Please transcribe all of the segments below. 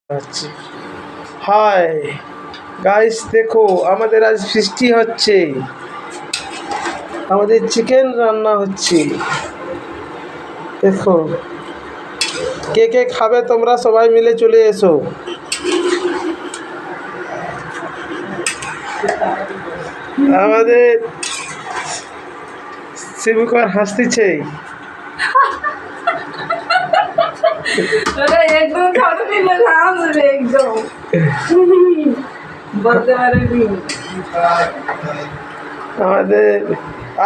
আচ্ছা, hi guys, দেখো আমাদের আজ বৃষ্টি হচ্ছে, আমাদের চিকেন রান্না হচ্ছে। দেখো কে কে খাবে, তোমরা সবাই মিলে চলে এসো। আমাদের শিবুকর হাসতেছে। एकदम खाने पीने नाम एकदम बोलते पारेনি। আমাদের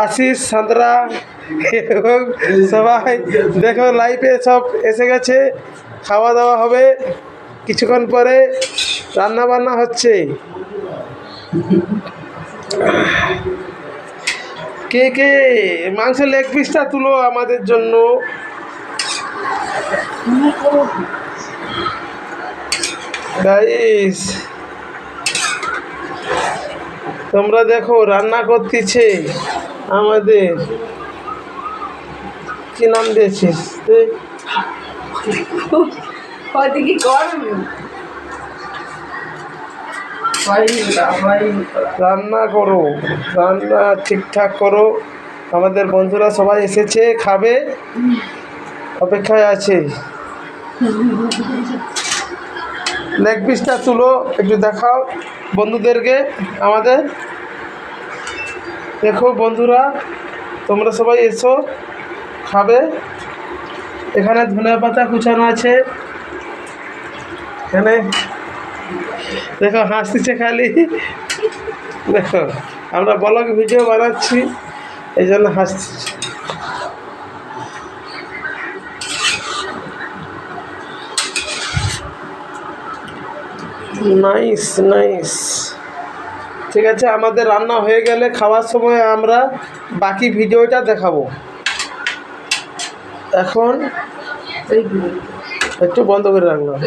আশিস সান্দ্রা এবং সবাই দেখো লাইভে সব এসে গেছে। খাওয়া দাওয়া হবে কিছুক্ষণ পরে, রান্না বান্না হচ্ছে। কে কে মাংসের লেগ পিসটা তুলো আমাদের জন্য। গাইস তোমরা দেখো রান্না করতেছে আমাদের, কি নাম দিয়েছিস তুই? হয়তো কি করবি রান্না করো, রান্না ঠিকঠাক করো। আমাদের বন্ধুরা সবাই এসেছে, খাবে, অপেক্ষায় আছে। লেগ পিসটা তুলো, একটু দেখাও বন্ধুদেরকে আমাদের। দেখো বন্ধুরা, তোমরা সবাই এসো, খাবে। এখানে ধনে পাতা কুচানো আছে। এখানে দেখো হাসতেছে খালি। দেখো আমরা ব্লগ ভিডিও বানাচ্ছি, এই জন্য হাসছি। নাইস নাইস, ঠিক আছে। আমাদের রান্না হয়ে গেলে খাওয়ার সময় আমরা বাকি ভিডিওটা দেখাবো। এখন একটু বন্ধ করে রাখলাম।